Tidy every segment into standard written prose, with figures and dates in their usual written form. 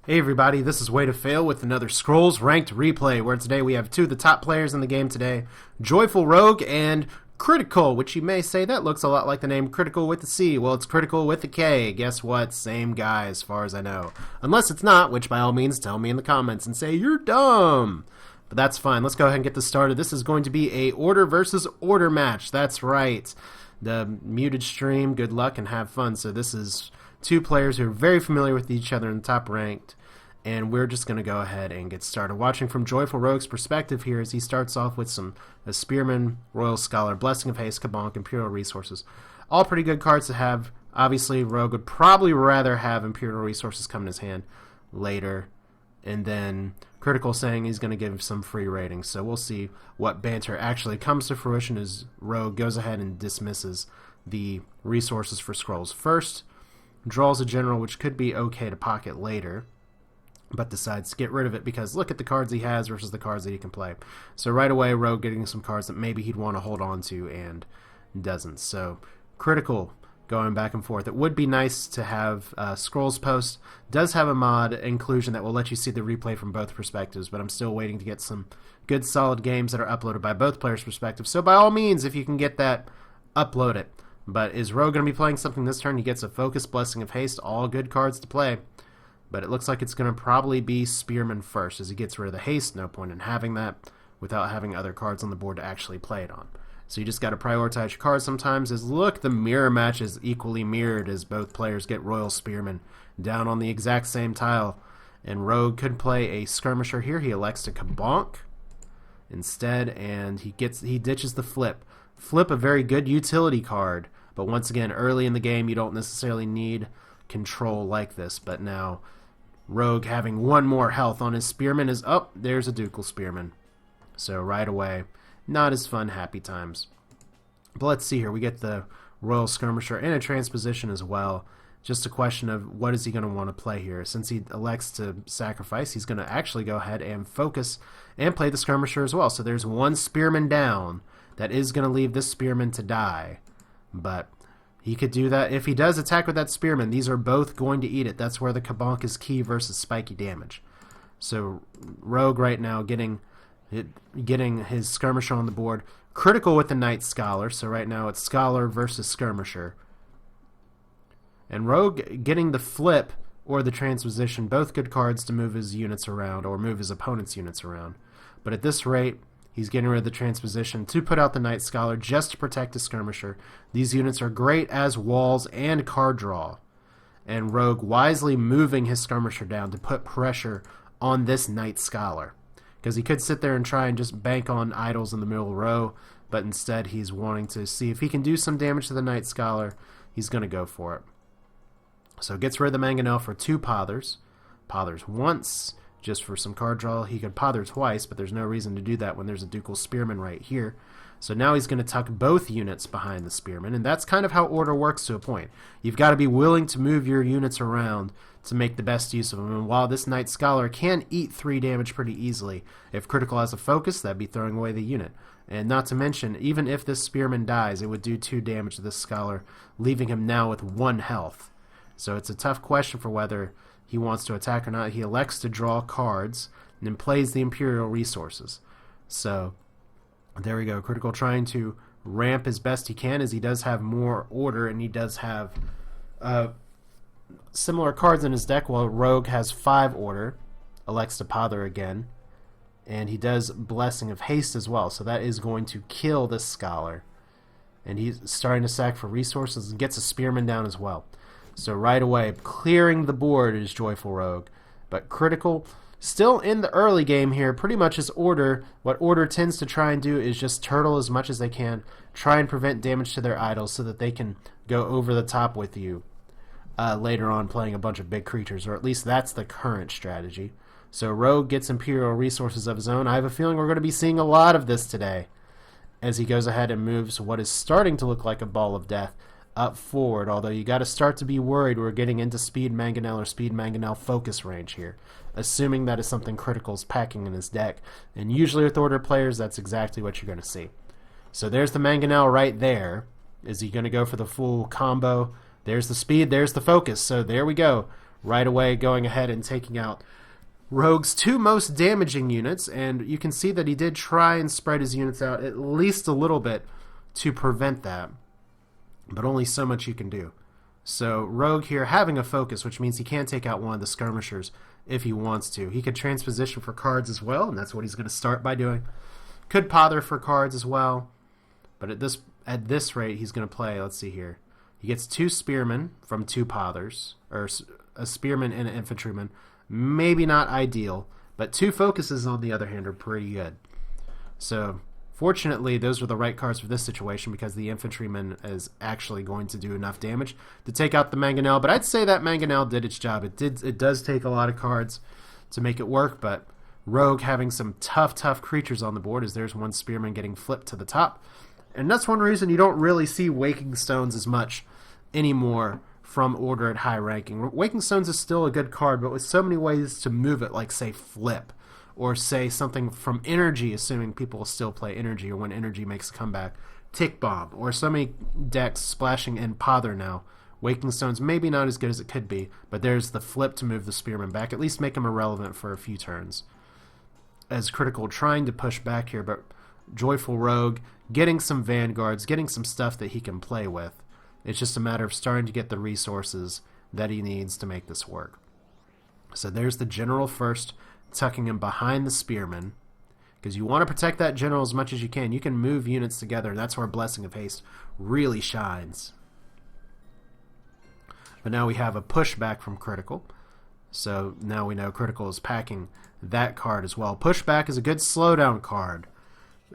Hey everybody, this is Way to Fail with another Scrolls Ranked Replay, where today we have two of the top players in the game today, JoyfulRogue and Kritikal, which you may say that looks a lot like the name Critical with the C. Well, it's Critical with the K. Guess what? Same guy as far as I know. Unless it's not, which by all means tell me in the comments and say you're dumb. But that's fine. Let's go ahead and get this started. This is going to be a order versus order match. That's right. The muted stream, good luck and have fun. So this is two players who are very familiar with each other in the top ranked, and we're just going to go ahead and get started. Watching from JoyfulRogue's perspective here as he starts off with a Spearman, Royal Scholar, Blessing of Haste, Kabonk, Imperial Resources. All pretty good cards to have. Obviously, Rogue would probably rather have Imperial Resources come in his hand later, and then Kritikal saying he's going to give some free ratings. So we'll see what banter actually comes to fruition as Rogue goes ahead and dismisses the resources for scrolls first. Draws a general, which could be okay to pocket later, but decides to get rid of it because look at the cards he has versus the cards that he can play. So right away, Rogue getting some cards that maybe he'd want to hold on to and doesn't. So Kritikal going back and forth. It would be nice to have Scrolls Post. Does have a mod inclusion that will let you see the replay from both perspectives, but I'm still waiting to get some good solid games that are uploaded by both players' perspectives. So by all means, if you can get that, upload it. But is Rogue going to be playing something this turn? He gets a Focus, Blessing of Haste, all good cards to play. But it looks like it's going to probably be Spearman first as he gets rid of the Haste. No point in having that without having other cards on the board to actually play it on. So you just got to prioritize your cards sometimes. As look, the mirror match is equally mirrored as both players get Royal Spearman down on the exact same tile. And Rogue could play a Skirmisher here. He elects to Kabonk instead, and he ditches the Flip. Flip, a very good utility card, but once again, early in the game, you don't necessarily need control like this. But now, Rogue having one more health on his Spearman is up. There's a Ducal Spearman. So right away, not as fun, happy times. But let's see here. We get the Royal Skirmisher and a Transposition as well. Just a question of what is he going to want to play here. Since he elects to sacrifice, he's going to actually go ahead and focus and play the Skirmisher as well. So there's one Spearman down. That is going to leave this Spearman to die. But he could do that. If he does attack with that Spearman, these are both going to eat it. That's where the Kabonk is key versus spiky damage. So Rogue right now getting his Skirmisher on the board. Kritikal with the Knight Scholar. So right now it's Scholar versus Skirmisher. And Rogue getting the Flip or the Transposition. Both good cards to move his units around or move his opponent's units around. But at this rate, he's getting rid of the Transposition to put out the Knight Scholar just to protect his Skirmisher. These units are great as walls and card draw. And Rogue wisely moving his Skirmisher down to put pressure on this Knight Scholar. Because he could sit there and try and just bank on idols in the middle row, but instead he's wanting to see if he can do some damage to the Knight Scholar. He's going to go for it. So gets rid of the Mangonel for two Pothers. Pothers once, just for some card draw. He could Pother twice, but there's no reason to do that when there's a Ducal Spearman right here. So now he's going to tuck both units behind the Spearman, and that's kind of how order works to a point. You've got to be willing to move your units around to make the best use of them. And while this Knight Scholar can eat 3 damage pretty easily, if Kritikal has a focus, that'd be throwing away the unit. And not to mention, even if this Spearman dies, it would do 2 damage to this Scholar, leaving him now with 1 health. So it's a tough question for whether he wants to attack or not. He elects to draw cards and then plays the Imperial Resources. So there we go. Kritikal trying to ramp as best he can as he does have more order and he does have similar cards in his deck while Rogue has 5 order. Elects to Pother again. And he does Blessing of Haste as well. So that is going to kill this Scholar. And he's starting to sack for resources and gets a Spearman down as well. So right away, clearing the board is JoyfulRogue. But Kritikal, still in the early game here, pretty much is order. What order tends to try and do is just turtle as much as they can, try and prevent damage to their idols so that they can go over the top with you later on playing a bunch of big creatures, or at least that's the current strategy. So Rogue gets Imperial Resources of his own. I have a feeling we're going to be seeing a lot of this today as he goes ahead and moves what is starting to look like a Ball of Death up forward, although you got to start to be worried we're getting into Speed Mangonel or Speed Mangonel focus range here, assuming that is something Kritikal's packing in his deck. And usually with order players, that's exactly what you're going to see. So there's the Mangonel right there. Is he going to go for the full combo? There's the speed, there's the focus. So there we go. right away going ahead and taking out Rogue's two most damaging units, and you can see that he did try and spread his units out at least a little bit to prevent that, but only so much you can do. So Rogue here having a focus, which means he can take out one of the skirmishers if he wants to. He could transposition for cards as well, and that's what he's going to start by doing. Could pother for cards as well, but at this rate he's going to play, let's see here, he gets 2 spearmen from 2 pothers, or a spearman and an infantryman. Maybe not ideal, but 2 focuses on the other hand are pretty good. So fortunately those were the right cards for this situation, because the infantryman is actually going to do enough damage to take out the mangonel. But I'd say that mangonel did its job. It does take a lot of cards to make it work, but Rogue having some tough creatures on the board, as there's one spearman getting flipped to the top. And that's one reason you don't really see Waking Stones as much anymore from Order at high ranking. Waking Stones is still a good card, but with so many ways to move it, like say Flip, or say something from Energy, assuming people will still play Energy, or when Energy makes a comeback, Tick Bomb, or so many decks splashing in Pother now. Waking Stone's maybe not as good as it could be, but there's the Flip to move the Spearman back, at least make him irrelevant for a few turns. As Kritical trying to push back here, but Joyful Rogue getting some Vanguards, getting some stuff that he can play with. It's just a matter of starting to get the resources that he needs to make this work. So there's the General first, tucking him behind the Spearman, because you want to protect that General as much as you can. You can move units together, and that's where Blessing of Haste really shines. But now we have a pushback from Kritical, so now we know Kritical is packing that card as well. Pushback is a good slowdown card.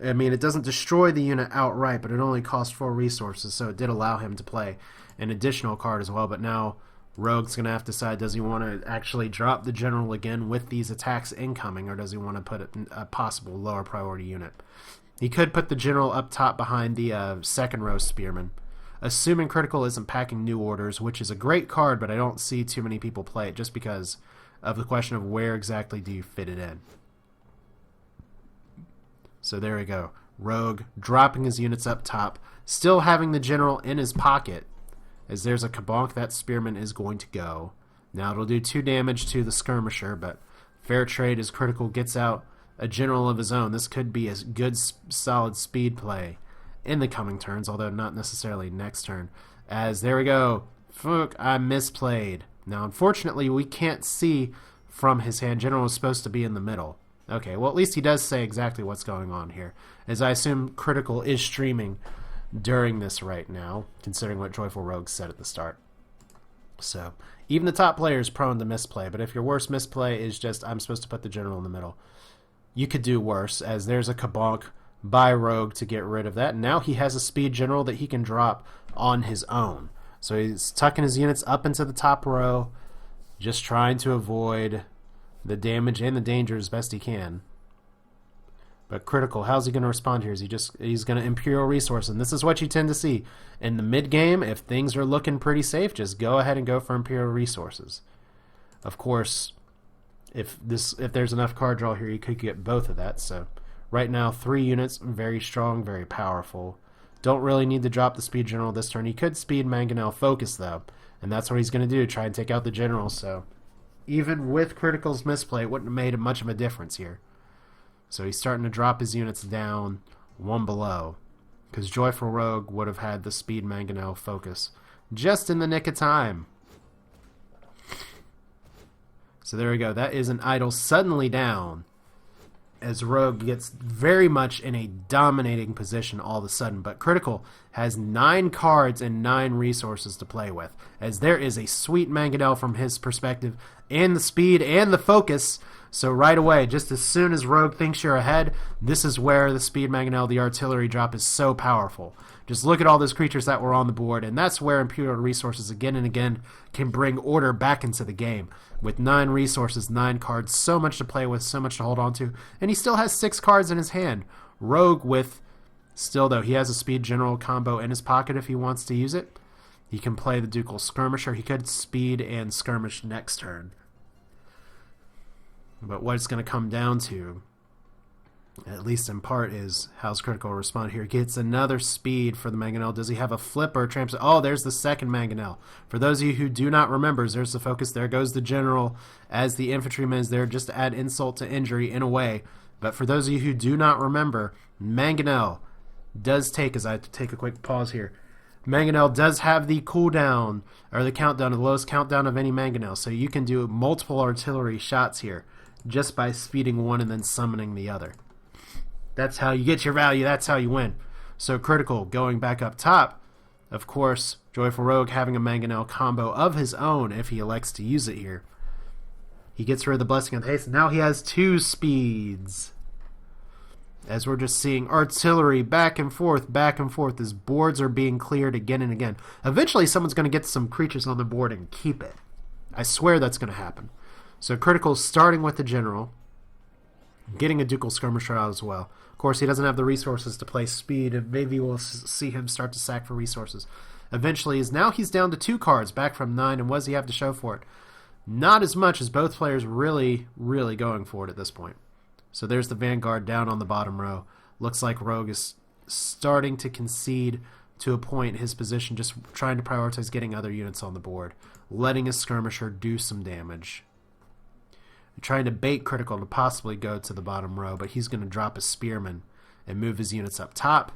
I mean, it doesn't destroy the unit outright, but it only costs 4 resources, so it did allow him to play an additional card as well. But now Rogue's going to have to decide, does he want to actually drop the General again with these attacks incoming, or does he want to put a possible lower priority unit? He could put the General up top behind the second row Spearman, assuming Kritical isn't packing New Orders, which is a great card, but I don't see too many people play it just because of the question of where exactly do you fit it in. So there we go. Rogue dropping his units up top, still having the General in his pocket. As there's a Kabonk, that Spearman is going to go. Now it'll do 2 damage to the Skirmisher, but fair trade as Kritical gets out a General of his own. This could be a good, solid speed play in the coming turns, although not necessarily next turn. As there we go. Fuck, I misplayed. Now unfortunately we can't see from his hand. General is supposed to be in the middle. Okay, well at least he does say exactly what's going on here, as I assume Kritical is streaming during this right now, considering what Joyful Rogue said at the start. So, even the top player is prone to misplay, but if your worst misplay is just, I'm supposed to put the General in the middle, you could do worse, as there's a Kabonk by Rogue to get rid of that. And now he has a speed General that he can drop on his own. So he's tucking his units up into the top row, just trying to avoid the damage and the danger as best he can. But Kritical, how's he going to respond here? He's going to Imperial Resource, and this is what you tend to see in the mid game. If things are looking pretty safe, just go ahead and go for Imperial Resources. Of course, if there's enough card draw here, you could get both of that. So right now, 3 units, very strong, very powerful. Don't really need to drop the Speed General this turn. He could Speed Mangonel Focus though, and that's what he's going to do, try and take out the General. So even with Critical's misplay, it wouldn't have made much of a difference here. So he's starting to drop his units down 1 below, because Joyful Rogue would have had the Speed Mangonel Focus just in the nick of time. So there we go. That is an idol suddenly down, as Rogue gets very much in a dominating position all of a sudden. But Kritical has 9 cards and 9 resources to play with, as there is a sweet Mangonel from his perspective, and the speed and the focus. So right away, just as soon as Rogue thinks you're ahead, this is where the Speed Mangonel, the artillery drop, is so powerful. Just look at all those creatures that were on the board, and that's where Imperial Resources again and again can bring order back into the game. With 9 resources, 9 cards, so much to play with, so much to hold on to, and he still has 6 cards in his hand. Rogue with, still though, he has a Speed General combo in his pocket if he wants to use it. He can play the Ducal Skirmisher. He could Speed and Skirmish next turn. But what it's going to come down to at least in part, is how's Critical respond here. Gets another speed for the Mangonel. Does he have a flip or a tramp? Oh, there's the second Mangonel. For those of you who do not remember, there's the focus. There goes the General as the infantryman is there just to add insult to injury in a way. But for those of you who do not remember, Mangonel does take, as I have to take a quick pause here, Mangonel does have the cooldown, or the countdown, the lowest countdown of any Mangonel. So you can do multiple artillery shots here just by speeding one and then summoning the other. That's how you get your value. That's how you win. So Critical going back up top. Of course, JoyfulRogue having a Mangonel combo of his own if he elects to use it here. He gets rid of the Blessing of Haste. Now he has 2 speeds. As we're just seeing artillery back and forth as boards are being cleared again and again. Eventually someone's going to get some creatures on the board and keep it. I swear that's going to happen. So Critical starting with the General, getting a Ducal Skirmisher out as well. Of course, he doesn't have the resources to play speed, and maybe we'll see him start to sack for resources. Eventually, now he's down to 2 cards, back from 9, and what does he have to show for it? Not as much, as both players really going for it at this point. So there's the Vanguard down on the bottom row. Looks like Rogue is starting to concede to a point his position, just trying to prioritize getting other units on the board, letting his Skirmisher do some damage. Trying to bait Critical to possibly go to the bottom row, but he's going to drop his Spearman and move his units up top.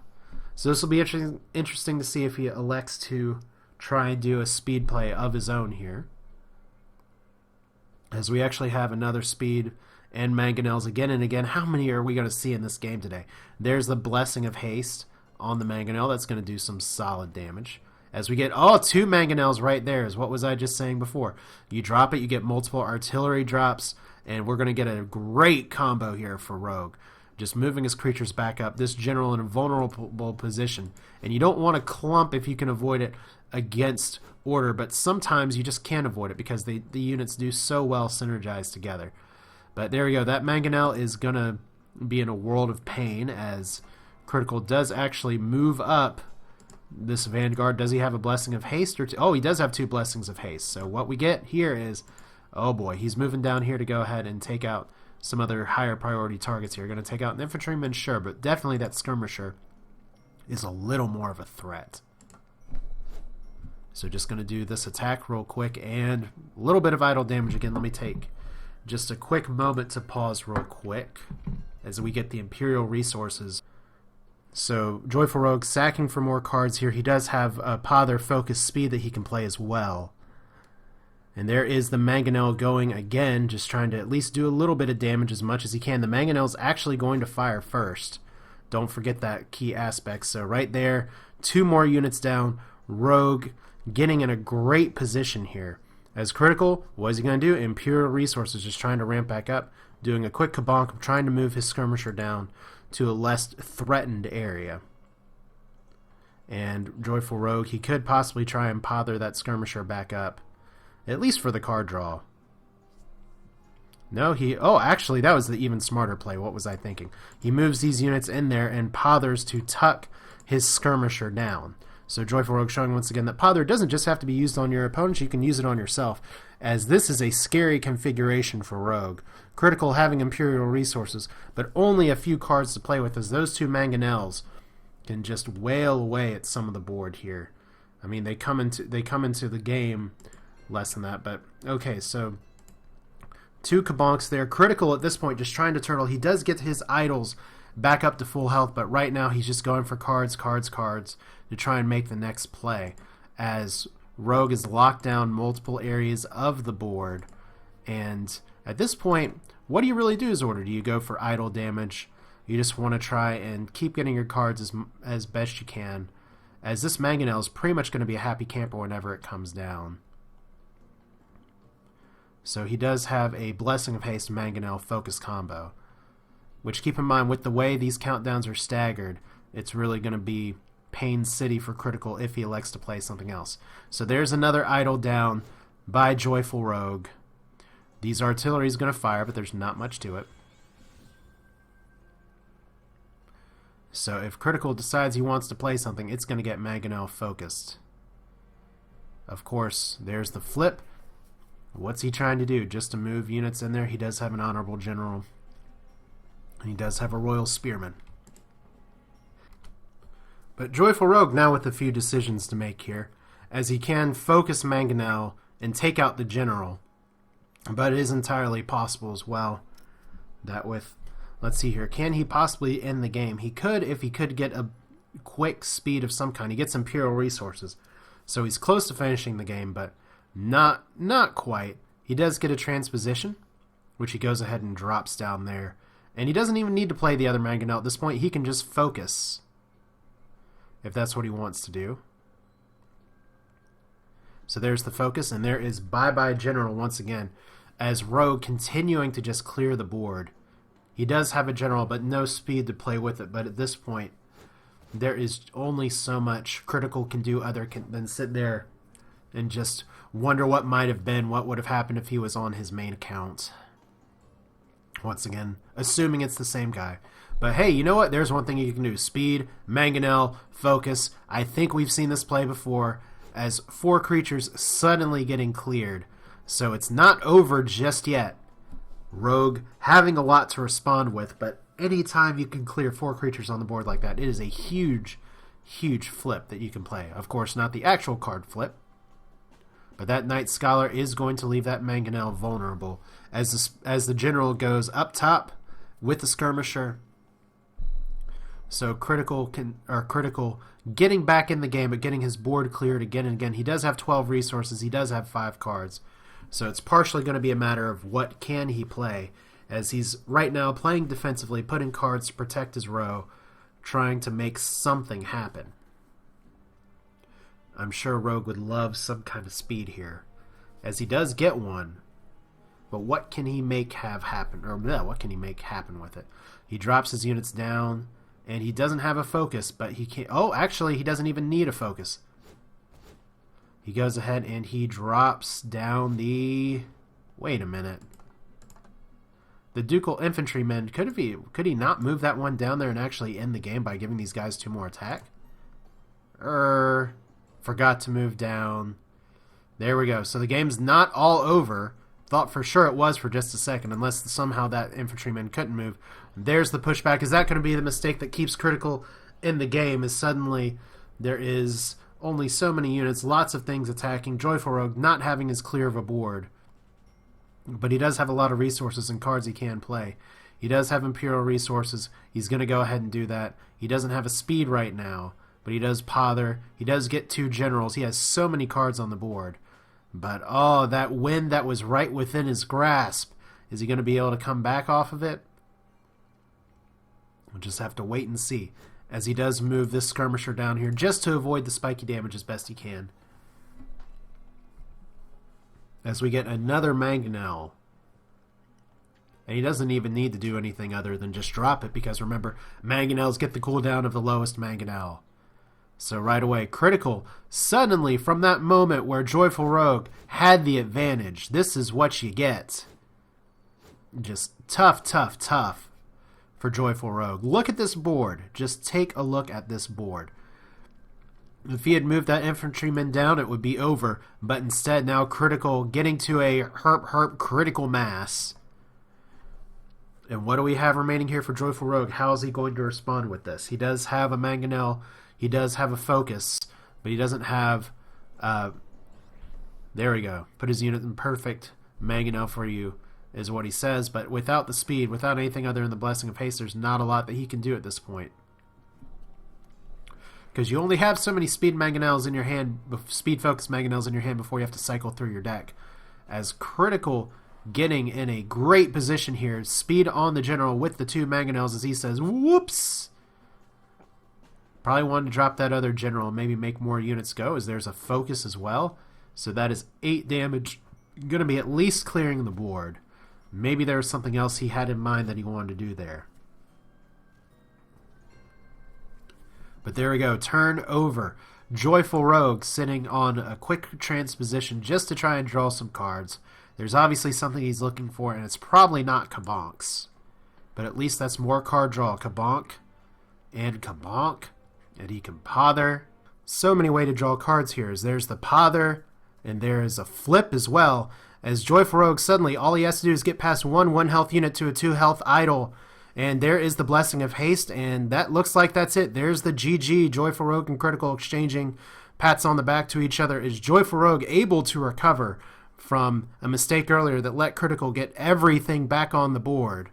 So this will be interesting to see if he elects to try and do a speed play of his own here, as we actually have another speed and Mangonels again and again. How many are we going to see in this game today? There's the Blessing of Haste on the Mangonel. That's going to do some solid damage. As we get, 2 Mangonels right there is what was I just saying before. You drop it, you get multiple artillery drops, and we're going to get a great combo here for Rogue. Just moving his creatures back up, this General in a vulnerable position. And you don't want to clump if you can avoid it against order, but sometimes you just can't avoid it because the units do so well synergized together. But there we go. That Mangonel is going to be in a world of pain as Critical does actually move up this Vanguard. Does he have a Blessing of Haste? Oh, he does have 2 Blessings of Haste. So what we get here is, oh boy, he's moving down here to go ahead and take out some other higher priority targets here. Going to take out an infantryman, sure, but definitely that Skirmisher is a little more of a threat. So just going to do this attack real quick and a little bit of idle damage again. Let me take just a quick moment to pause real quick as we get the Imperial resources. So JoyfulRogue sacking for more cards here. He does have a Pother Focus Speed that he can play as well. And there is the Mangonel going again, just trying to at least do a little bit of damage as much as he can. The Mangonel's actually going to fire first. Don't forget that key aspect. So right there, 2 more units down. Rogue getting in a great position here. As Critical, what is he going to do? Imperial resources, just trying to ramp back up, doing a quick kabonk, trying to move his Skirmisher down to a less threatened area. And JoyfulRogue, he could possibly try and pother that Skirmisher back up, at least for the card draw. No, actually, that was the even smarter play. What was I thinking? He moves these units in there and pothers to tuck his Skirmisher down. So JoyfulRogue showing once again that Pother doesn't just have to be used on your opponents, you can use it on yourself, as this is a scary configuration for Rogue. Critical having Imperial resources, but only a few cards to play with, as those 2 Mangonels can just wail away at some of the board here. I mean, they come into the game less than that, but okay, so 2 kabonks there. Critical at this point just trying to turtle. He does get his idols back up to full health, but right now he's just going for cards to try and make the next play, as Rogue is locked down multiple areas of the board. And at this point, what do you really do as order? Do you go for idle damage? You just want to try and keep getting your cards as best you can, as this Mangonel is pretty much going to be a happy camper whenever it comes down. So he does have a Blessing of Haste Mangonel focus combo, which, keep in mind, with the way these countdowns are staggered, it's really going to be Pain City for Critical if he elects to play something else. So there's another idle down by JoyfulRogue. These artillery is going to fire, but there's not much to it. So if Critical decides he wants to play something, it's going to get Mangonel focused. Of course, there's the flip. What's he trying to do? Just to move units in there? He does have an Honorable General. And he does have a Royal Spearman. But JoyfulRogue now with a few decisions to make here, as he can focus Mangonel and take out the general. But it is entirely possible as well that with, let's see here, can he possibly end the game? He could if he could get a quick speed of some kind. He gets Imperial resources. So he's close to finishing the game, but not quite. He does get a transposition, which he goes ahead and drops down there. And he doesn't even need to play the other Mangonel at this point. He can just focus, if that's what he wants to do. So there's the focus, and there is bye-bye General once again, as Rogue continuing to just clear the board. He does have a General, but no speed to play with it. But at this point, there is only so much Critical can do other than sit there and just wonder what might have been, what would have happened if he was on his main account. Once again, assuming it's the same guy. But hey, you know what? There's one thing you can do. Speed, Mangonel, focus. I think we've seen this play before as 4 creatures suddenly getting cleared. So it's not over just yet. Rogue having a lot to respond with, but anytime you can clear 4 creatures on the board like that, it is a huge, huge flip that you can play. Of course, not the actual card flip, but that Night Scholar is going to leave that Mangonel vulnerable as the General goes up top with the Skirmisher. So Critical getting back in the game, but getting his board cleared again and again. He does have 12 resources. He does have 5 cards. So it's partially going to be a matter of what can he play, as he's right now playing defensively, putting cards to protect his row, trying to make something happen. I'm sure Rogue would love some kind of speed here, as he does get one. But what can he make have happen? Or no, what can he make happen with it? He drops his units down, and he doesn't have a focus, but he can't. Oh, actually, he doesn't even need a focus. He goes ahead and he drops down the... Wait a minute. The Ducal Infantrymen, could he not move that one down there and actually end the game by giving these guys 2 more attack? Forgot to move down. There we go. So the game's not all over. Thought for sure it was for just a second, unless somehow that infantryman couldn't move. There's the pushback. Is that going to be the mistake that keeps Critical in the game? Is suddenly there is only so many units, lots of things attacking. JoyfulRogue not having as clear of a board. But he does have a lot of resources and cards he can play. He does have Imperial resources. He's going to go ahead and do that. He doesn't have a speed right now, but he does pother. He does get 2 generals. He has so many cards on the board. But, oh, that win that was right within his grasp. Is he going to be able to come back off of it? We'll just have to wait and see, as he does move this Skirmisher down here just to avoid the spiky damage as best he can. As we get another Mangonel. And he doesn't even need to do anything other than just drop it, because remember, Mangonels get the cooldown of the lowest Mangonel. So right away, Critical, suddenly from that moment where JoyfulRogue had the advantage, this is what you get. Just tough, tough, tough for JoyfulRogue. Look at this board. Just take a look at this board. If he had moved that infantryman down, it would be over. But instead, now Critical getting to a herp critical mass. And what do we have remaining here for JoyfulRogue? How is he going to respond with this? He does have a Mangonel. He does have a focus. But he doesn't have... there we go. Put his unit in perfect Mangonel for you, is what he says. But without the speed, without anything other than the Blessing of Haste, there's not a lot that he can do at this point. Because you only have so many speed Mangonels in your hand, speed focus Mangonels in your hand before you have to cycle through your deck. As Critical getting in a great position here, speed on the general with the 2 Mangonels, as he says, whoops! Probably wanted to drop that other general and maybe make more units go, as there's a focus as well. So that is 8 damage. Going to be at least clearing the board. Maybe there was something else he had in mind that he wanted to do there. But there we go. Turn over. JoyfulRogue sitting on a quick transposition just to try and draw some cards. There's obviously something he's looking for, and it's probably not Kabonks. But at least that's more card draw. Kabonk and Kabonk. And he can pother. So many ways to draw cards here. There's the pother, and there's a flip as well. As JoyfulRogue suddenly, all he has to do is get past 1 1-health unit to a 2-health idol. And there is the Blessing of Haste, and that looks like that's it. There's the GG, Joyful Rogue and Critical exchanging pats on the back to each other. Is Joyful Rogue able to recover from a mistake earlier that let Critical get everything back on the board?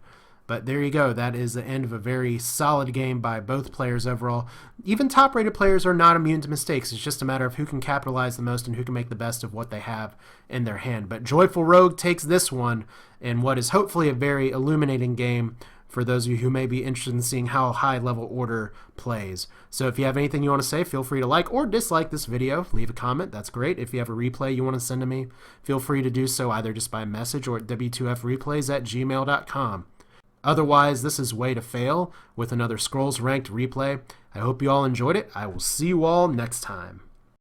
But there you go. That is the end of a very solid game by both players overall. Even top-rated players are not immune to mistakes. It's just a matter of who can capitalize the most and who can make the best of what they have in their hand. But Joyful Rogue takes this one in what is hopefully a very illuminating game for those of you who may be interested in seeing how high-level order plays. So if you have anything you want to say, feel free to like or dislike this video. Leave a comment. That's great. If you have a replay you want to send to me, feel free to do so either just by message or at w2freplays@gmail.com. Otherwise, this is Way to Fail with another Scrolls Ranked replay. I hope you all enjoyed it. I will see you all next time.